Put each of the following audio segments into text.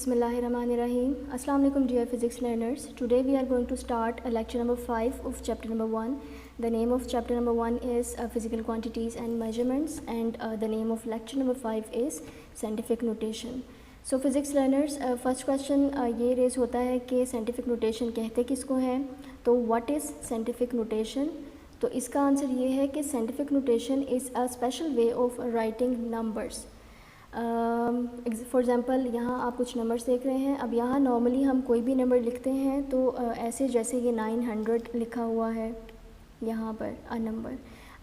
Bismillahirrahmanirrahim. Assalamu-alaikum dear physics learners. Today we are going to start lecture number 5 of chapter number 1. The name of chapter number 1 is Physical Quantities and Measurements, and the name of lecture number 5 is Scientific Notation. So physics learners, first question ये raise होता है कि scientific notation कहते किसको हैं. तो what is scientific notation? तो इसका आंसर ये है कि scientific notation is a special way of writing numbers. For example यहाँ आप कुछ नंबर्स देख रहे हैं. अब यहाँ नॉर्मली हम कोई भी नंबर लिखते हैं तो ऐसे जैसे ये 900 लिखा हुआ है यहाँ पर अ नंबर.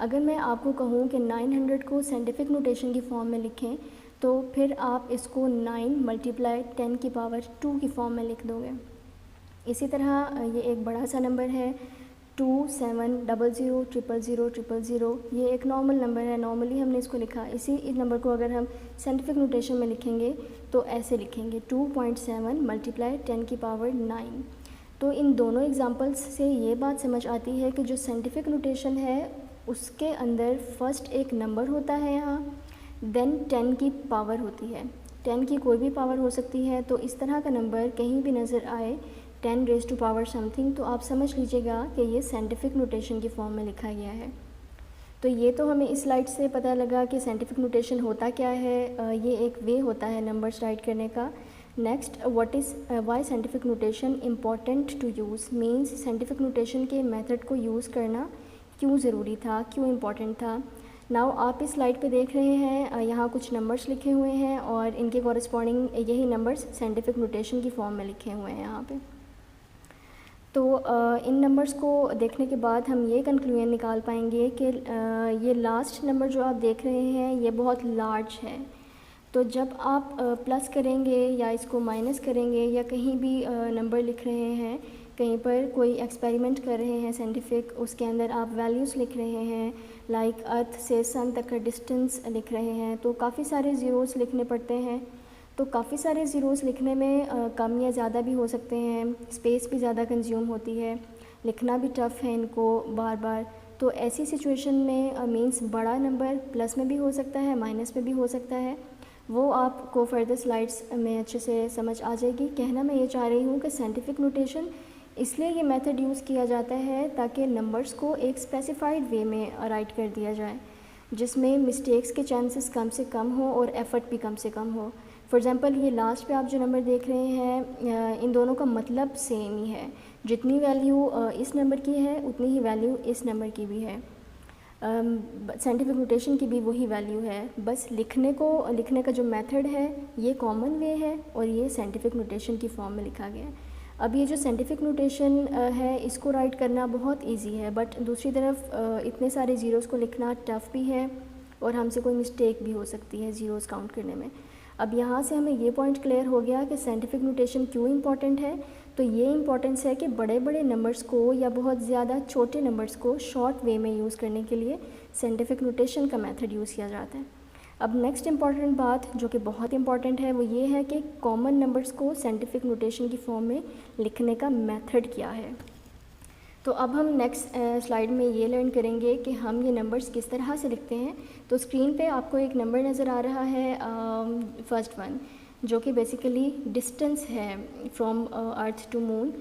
अगर मैं आपको कहूँ कि 900 को साइंटिफिक नोटेशन की फॉर्म में लिखें तो फिर आप इसको 9 × 10⁻² की फॉर्म में लिख दोगे. इसी तरह ये एक बड़ा सा नंबर है 2700000000. ये एक नॉर्मल नंबर है, नॉर्मली हमने इसको लिखा. इस नंबर को अगर हम साइंटिफिक नोटेशन में लिखेंगे तो ऐसे लिखेंगे 2.7 × 10⁹. तो इन दोनों एग्जांपल्स से ये बात समझ आती है कि जो साइंटिफिक नोटेशन है उसके अंदर फर्स्ट एक नंबर होता है यहाँ, देन 10 की पावर होती है. 10 की कोई भी पावर हो सकती है. तो इस तरह का नंबर कहीं भी नज़र आए 10⁻⁻ समथिंग तो आप समझ लीजिएगा कि ये साइंटिफिक नोटेशन की फॉर्म में लिखा गया है. तो ये तो हमें इस स्लाइड से पता लगा कि साइंटिफिक नोटेशन होता क्या है. ये एक वे होता है नंबर्स राइट करने का. Next, what is why scientific notation important to use, means scientific notation के मेथड को यूज़ करना क्यों ज़रूरी था, क्यों इम्पॉर्टेंट था. नाउ आप इस स्लाइड पे देख रहे हैं यहाँ कुछ नंबर्स लिखे हुए हैं और इनके कॉरस्पॉन्डिंग यही नंबर्स साइंटिफिक नोटेशन की फॉर्म में लिखे हुए हैं यहाँ पे. तो इन नंबर्स को देखने के बाद हम ये कंक्लूजन निकाल पाएंगे कि ये लास्ट नंबर जो आप देख रहे हैं ये बहुत लार्ज है. तो जब आप प्लस करेंगे या इसको माइनस करेंगे या कहीं भी नंबर लिख रहे हैं, कहीं पर कोई एक्सपेरिमेंट कर रहे हैं साइंटिफिक, उसके अंदर आप वैल्यूज़ लिख रहे हैं, लाइक अर्थ से सन तक का डिस्टेंस लिख रहे हैं, तो काफ़ी सारे ज़ीरोज़ लिखने पड़ते हैं. तो काफ़ी सारे ज़ीरोज़ लिखने में कम या ज़्यादा भी हो सकते हैं, स्पेस भी ज़्यादा कंज्यूम होती है, लिखना भी टफ़ है इनको बार बार. तो ऐसी सिचुएशन में मींस बड़ा नंबर प्लस में भी हो सकता है, माइनस में भी हो सकता है. वो आपको फर्दर स्लाइड्स में अच्छे से समझ आ जाएगी. कहना मैं ये चाह रही हूँ कि साइंटिफिक नोटेशन इसलिए ये मेथड यूज़ किया जाता है ताकि नंबर्स को एक स्पेसिफाइड वे में राइट कर दिया जाए जिसमें मिस्टेक्स के चांसेस कम से कम हो और एफ़र्ट भी कम से कम हो. फॉर एग्ज़ाम्पल ये लास्ट पे आप जो नंबर देख रहे हैं इन दोनों का मतलब सेम ही है. जितनी वैल्यू इस नंबर की है उतनी ही वैल्यू इस नंबर की भी है. साइंटिफिक नोटेशन की भी वही वैल्यू है, बस लिखने का जो मेथड है ये कॉमन वे है और ये साइंटिफिक नोटेशन की फॉर्म में लिखा गया है. अब ये जो साइंटिफिक नोटेशन है इसको राइट करना बहुत इजी है, बट दूसरी तरफ इतने सारे ज़ीरोज़ को लिखना टफ़ भी है और हमसे कोई मिस्टेक भी हो सकती है ज़ीरोज़ काउंट करने में. अब यहाँ से हमें ये पॉइंट क्लियर हो गया कि साइंटिफिक नोटेशन क्यों इम्पॉर्टेंट है. तो ये इम्पॉर्टेंस है कि बड़े बड़े नंबर्स को या बहुत ज़्यादा छोटे नंबर्स को शॉर्ट वे में यूज़ करने के लिए साइंटिफिक नोटेशन का मेथड यूज़ किया जाता है. अब नेक्स्ट इम्पॉर्टेंट बात जो कि बहुत इम्पॉर्टेंट है वो ये है कि कॉमन नंबर्स को साइंटिफिक नोटेशन की फॉर्म में लिखने का मेथड क्या है. तो अब हम नेक्स्ट स्लाइड में ये लर्न करेंगे कि हम ये नंबर्स किस तरह से लिखते हैं. तो स्क्रीन पे आपको एक नंबर नज़र आ रहा है फर्स्ट वन, जो कि बेसिकली डिस्टेंस है फ्रॉम अर्थ टू मून.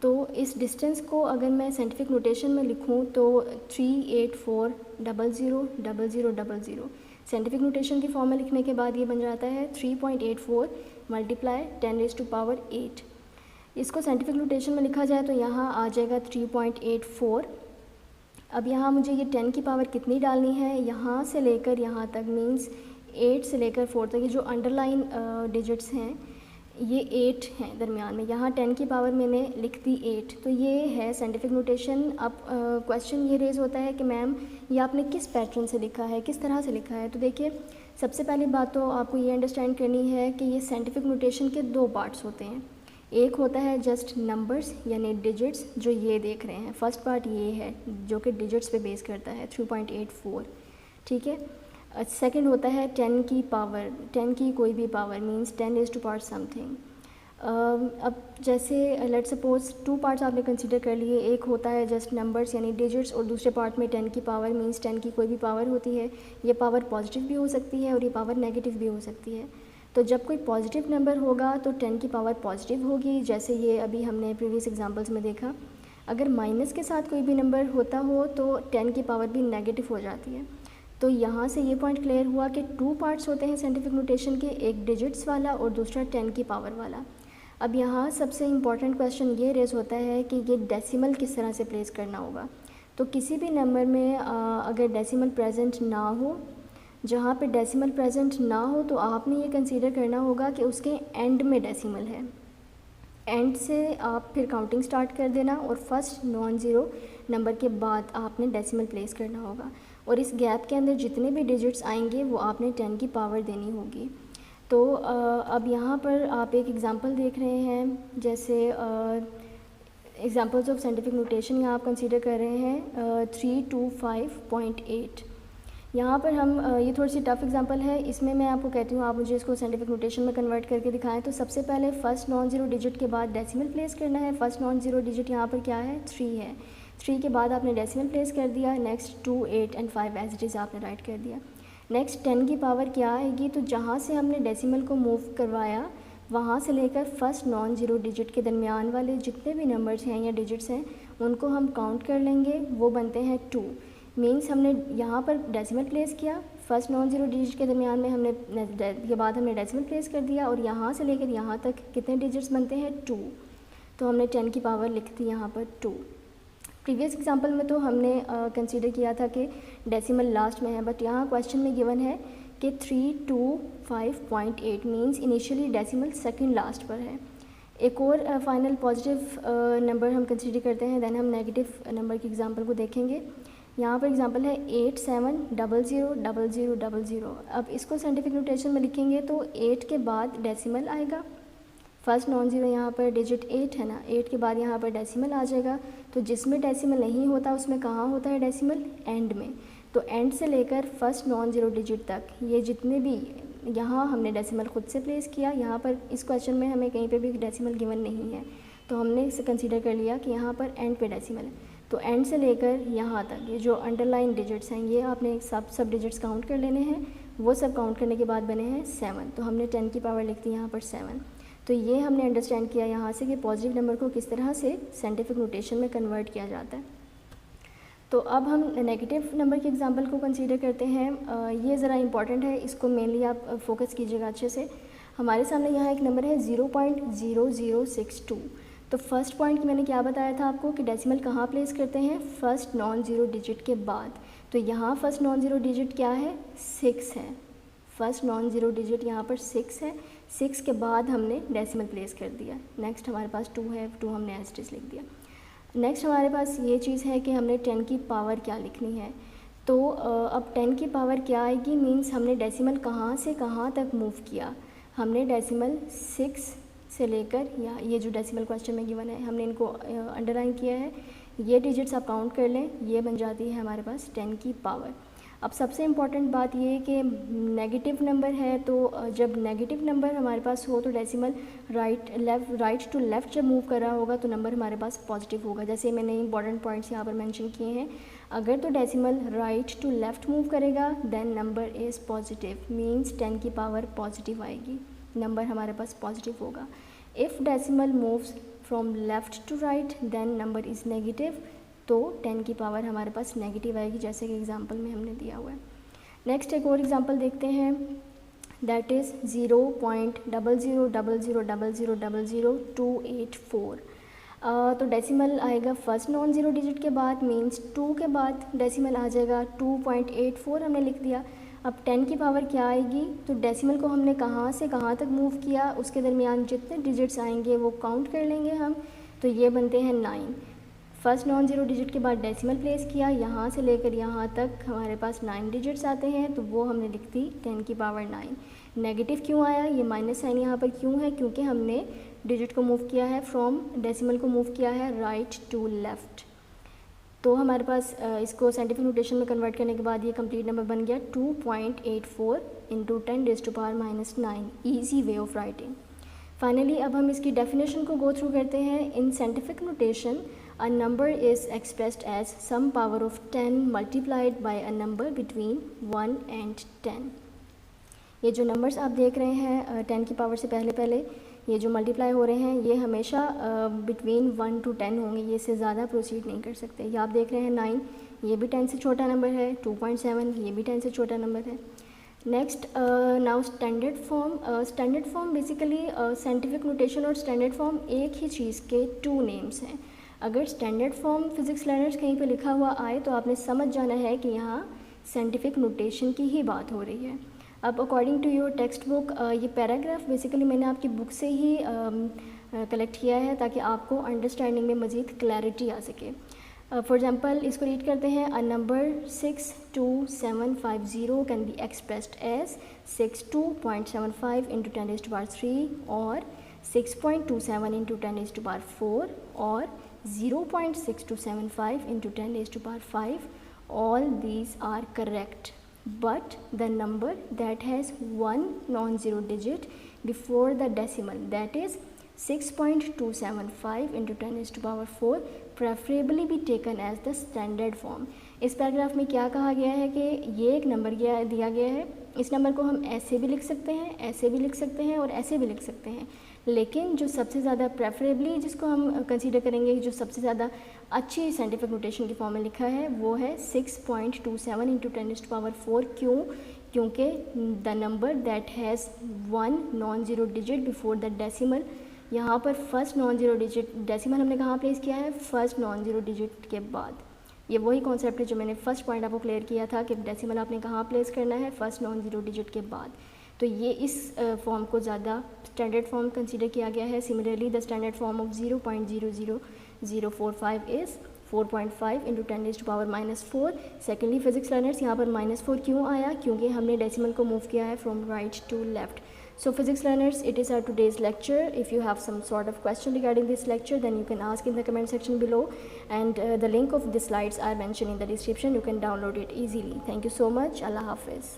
तो इस डिस्टेंस को अगर मैं साइंटिफिक नोटेशन में लिखूं तो 384000000. साइंटिफिक नोटेशन की फॉर्म में लिखने के बाद ये बन जाता है 3.84 × 10⁸8. इसको साइंटिफिक नोटेशन में लिखा जाए तो यहाँ आ जाएगा 3.84. अब यहाँ मुझे ये 10 की पावर कितनी डालनी है, यहाँ से लेकर यहाँ तक, मींस 8 से लेकर 4 तक. ये जो अंडरलाइन डिजिट्स हैं ये 8 हैं दरमियान में. यहाँ 10 की पावर मैंने लिख दी 8. तो ये है साइंटिफिक नोटेशन. अब क्वेश्चन ये रेज़ होता है कि मैम ये आपने किस पैटर्न से लिखा है, किस तरह से लिखा है. तो देखिए, सबसे पहली बात तो आपको ये अंडरस्टैंड करनी है कि ये साइंटिफिक नोटेशन के दो पार्ट्स होते हैं. एक होता है जस्ट नंबर्स यानी डिजिट्स जो ये देख रहे हैं. फर्स्ट पार्ट ये है जो कि डिजिट्स पे बेस करता है 3.84, ठीक है. सेकंड होता है 10 की पावर, 10 की कोई भी पावर, मींस 10⁻² समथिंग. अब जैसे लेट्स सपोज 2 पार्ट्स आपने कंसीडर कर लिए. एक होता है जस्ट नंबर्स यानी डिजिट्स और दूसरे पार्ट में 10 की पावर, मींस 10 की कोई भी पावर होती है. ये पावर पॉजिटिव भी हो सकती है और ये पावर नेगेटिव भी हो सकती है. तो जब कोई पॉजिटिव नंबर होगा तो 10 की पावर पॉजिटिव होगी, जैसे ये अभी हमने प्रीवियस एग्जांपल्स में देखा। अगर माइनस के साथ कोई भी नंबर होता हो तो 10 की पावर भी नेगेटिव हो जाती है। तो यहाँ से ये पॉइंट क्लियर हुआ कि 2 पार्ट्स होते हैं साइंटिफिक नोटेशन के, एक डिजिट्स वाला और दूसरा 10 की पावर वाला। अब यहाँ सबसे इम्पॉर्टेंट क्वेश्चन ये रेज होता है कि ये डेसिमल किस तरह से प्लेस करना होगा। तो किसी भी नंबर में अगर डेसिमल प्रेजेंट ना हो, जहाँ पे डेसिमल प्रेजेंट ना हो तो आपने ये कंसीडर करना होगा कि उसके एंड में डेसिमल है। एंड से आप फिर काउंटिंग स्टार्ट कर देना और फर्स्ट नॉन ज़ीरो नंबर के बाद आपने डेसिमल प्लेस करना होगा, और इस गैप के अंदर जितने भी डिजिट्स आएंगे वो आपने 10 की पावर देनी होगी। तो अब यहाँ पर आप एक एग्ज़ाम्पल देख रहे हैं, जैसे एग्ज़ाम्पल्स ऑफ साइंटिफिक नोटेशन यहाँ आप कंसीडर कर रहे हैं 325.8। यहाँ पर हम ये थोड़ी सी टफ एग्जांपल है, इसमें मैं आपको कहती हूँ आप मुझे इसको साइंटिफिक नोटेशन में कन्वर्ट करके दिखाएं। तो सबसे पहले फर्स्ट नॉन ज़ीरो डिजिट के बाद डेसिमल प्लेस करना है। फर्स्ट नॉन ज़ीरो डिजिट यहाँ पर क्या है, 3 है। 3 के बाद आपने डेसिमल प्लेस कर दिया। Next 2, 8 and 5 as it is आपने राइट कर दिया। नेक्स्ट 10 की पावर क्या आएगी, तो जहाँ से हमने डेसिमल को मूव करवाया वहाँ से लेकर फर्स्ट नॉन ज़ीरो डिजिट के दरमियान वाले जितने भी नंबर्स हैं या डिजिट्स हैं उनको हम काउंट कर लेंगे, वो बनते हैं 2। मीन्स हमने यहाँ पर डेसिमल प्लेस किया, फर्स्ट नॉन ज़ीरो डिजिट के दरमियान में हमने के बाद हमने डेसिमल प्लेस कर दिया, और यहाँ से लेकर यहाँ तक कितने डिजिट्स बनते हैं, 2। तो हमने 10 की पावर लिख दी यहाँ पर 2। प्रीवियस एग्जांपल में तो हमने कंसीडर किया था कि डेसिमल लास्ट में है, बट यहाँ क्वेश्चन में गिवन है कि 325.8 means initially decimal second last पर है। एक और फाइनल पॉजिटिव नंबर हम कंसीडर करते हैं, देन हम नेगेटिव नंबर के एग्जांपल को देखेंगे। यहाँ पर एग्जांपल है 87000000। अब इसको साइंटिफिक नोटेशन में लिखेंगे तो 8 के बाद डेसिमल आएगा। फर्स्ट नॉन ज़ीरो यहाँ पर डिजिट 8 है ना, 8 के बाद यहाँ पर डेसिमल आ जाएगा। तो जिसमें डेसिमल नहीं होता उसमें कहाँ होता है डेसिमल, एंड में। तो एंड से लेकर फर्स्ट नॉन ज़ीरो डिजिट तक ये जितने भी, यहाँ हमने डेसिमल खुद से प्लेस किया। यहाँ पर इस क्वेश्चन में हमें कहीं पे भी डेसिमल गिवन नहीं है, तो हमने इसे कंसीडर कर लिया कि यहाँ पर एंड पे डेसिमल है। तो एंड से लेकर यहाँ तक ये जो अंडरलाइन डिजिट्स हैं ये आपने सब डिजिट्स काउंट कर लेने हैं। वो सब काउंट करने के बाद बने हैं 7, तो हमने 10 की पावर लिख दी यहाँ पर 7। तो ये हमने अंडरस्टैंड किया यहाँ से कि पॉजिटिव नंबर को किस तरह से साइंटिफिक नोटेशन में कन्वर्ट किया जाता है। तो अब हम नेगेटिव नंबर के एग्जांपल को कंसीडर करते हैं। ये ज़रा इंपॉर्टेंट है, इसको मेनली आप फोकस कीजिएगा अच्छे से। हमारे सामने यहाँ एक नंबर है 0.0062। तो फर्स्ट पॉइंट मैंने क्या बताया था आपको कि डेसिमल कहाँ प्लेस करते हैं, फर्स्ट नॉन ज़ीरो डिजिट के बाद। तो यहाँ फर्स्ट नॉन ज़ीरो डिजिट क्या है, 6 है। फर्स्ट नॉन ज़ीरो डिजिट यहाँ पर 6 है। 6 के बाद हमने डेसिमल प्लेस कर दिया। नेक्स्ट हमारे पास 2 है, 2 हमने एज इट इज़ लिख दिया। नेक्स्ट हमारे पास ये चीज़ है कि हमने 10 की पावर क्या लिखनी है। तो अब 10 की पावर क्या आएगी, मीन्स हमने डेसिमल कहाँ से कहाँ तक मूव किया। हमने डेसिमल 6 से लेकर, या ये जो डेसिमल क्वेश्चन में गिवन है हमने इनको अंडरलाइन किया है, ये डिजिट्स आप काउंट कर लें, ये बन जाती है हमारे पास 10 की पावर। अब सबसे इम्पॉर्टेंट बात ये है कि नेगेटिव नंबर है, तो जब नेगेटिव नंबर हमारे पास हो तो डेसिमल राइट टू लेफ़्ट जब मूव कर रहा होगा तो नंबर हमारे पास पॉजिटिव होगा। जैसे मैंने इंपॉर्टेंट पॉइंट्स यहाँ पर मेंशन किए हैं। अगर तो decimal right to left move करेगा then number is positive, means 10 की पावर पॉजिटिव आएगी, नंबर हमारे पास पॉजिटिव होगा। If decimal moves from left to right then number is negative, तो 10 की पावर हमारे पास नेगेटिव आएगी, जैसे कि एग्जांपल में हमने दिया हुआ है। नेक्स्ट एक और एग्जांपल देखते हैं, दैट इज़ 0.0000000284। तो डेसिमल आएगा फर्स्ट नॉन ज़ीरो डिजिट के बाद, मीन्स 2 के बाद डेसिमल आ जाएगा 2.84 हमने लिख दिया। अब 10 की पावर क्या आएगी, तो डेसिमल को हमने कहाँ से कहाँ तक मूव किया, उसके दरमियान जितने डिजिट्स आएंगे वो काउंट कर लेंगे हम, तो ये बनते हैं 9। फर्स्ट नॉन ज़ीरो डिजिट के बाद डेसिमल प्लेस किया, यहाँ से लेकर यहाँ तक हमारे पास 9 डिजिट्स आते हैं, तो वो हमने लिख दी 10 की पावर 9। नेगेटिव क्यों आया, ये माइनस साइन यहाँ पर क्यों है, क्योंकि हमने डिजिट को मूव किया है फ्रॉम, डेसिमल को मूव किया है राइट टू लेफ़्ट। तो हमारे पास इसको साइंटिफिक नोटेशन में कन्वर्ट करने के बाद ये कंप्लीट नंबर बन गया 2.84 into 10⁻⁹ easy way of writing. Finally अब हम इसकी डेफिनेशन को गो थ्रू करते हैं। In scientific notation a number is expressed as some power of 10 multiplied by a number between 1 and 10. ये जो नंबर्स आप देख रहे हैं 10 की पावर से पहले पहले ये जो मल्टीप्लाई हो रहे हैं ये हमेशा बिटवीन 1 to 10 होंगे, ये से ज़्यादा प्रोसीड नहीं कर सकते। ये आप देख रहे हैं 9, ये भी 10 से छोटा नंबर है। 2.7 ये भी 10 से छोटा नंबर है। Next now standard form basically scientific notation और स्टैंडर्ड फॉर्म एक ही चीज़ के टू नेम्स हैं। अगर स्टैंडर्ड फॉर्म फिज़िक्स लर्नर्स कहीं पे लिखा हुआ आए तो आपने समझ जाना है कि यहाँ साइंटिफिक नोटेशन की ही बात हो रही है। अब according to your textbook ये पैराग्राफ बेसिकली मैंने आपकी बुक से ही कलेक्ट किया है ताकि आपको अंडरस्टैंडिंग में मज़ीद क्लैरिटी आ सके। फॉर एग्ज़ाम्पल इसको रीड करते हैं। A number 62750 can be expressed as 62.75 into 10⁻³ और 6.27 इंटू 10⁻⁴ और 0.6275 into 10⁻⁵। All these are correct, but the number that has one non-zero digit before the decimal, that is 6.275 into 10⁻⁴, preferably be taken as the standard form। इस paragraph में क्या कहा गया है कि ये एक नंबर दिया गया है, इस नंबर को हम ऐसे भी लिख सकते हैं, ऐसे भी लिख सकते हैं और ऐसे भी लिख सकते हैं, लेकिन जो सबसे ज़्यादा प्रेफरेबली जिसको हम कंसीडर करेंगे, जो सबसे ज़्यादा अच्छी साइंटिफिक नोटेशन की फॉर्म में लिखा है वो है 6.27 इंटू 10⁻⁴। क्योंकि the number that has one non zero digit before the decimal, यहाँ पर first non zero digit decimal हमने कहाँ प्लेस किया है, फर्स्ट नॉन ज़ीरो डिजिट के बाद। ये वही कॉन्सेप्ट है जो मैंने फर्स्ट पॉइंट आपको क्लियर किया था कि डेसिमल आपने कहाँ प्लेस करना है, फर्स्ट नॉन ज़ीरो डिजिट के बाद। तो ये इस फॉर्म को ज़्यादा स्टैंडर्ड फॉर्म कंसीडर किया गया है। Similarly the standard form of 0.00045 is 4.5 into 10⁻⁻⁴। Secondly physics learners यहाँ पर -4 क्यों आया, क्योंकि हमने डेसिमल को मूव किया है from right to left. So physics learners, it is our today's lecture. If you have some sort of question regarding this lecture, then you can ask in the comment section below, and the link of the slides are mentioned in the description. You can download it easily. Thank you so much. Allah Hafiz.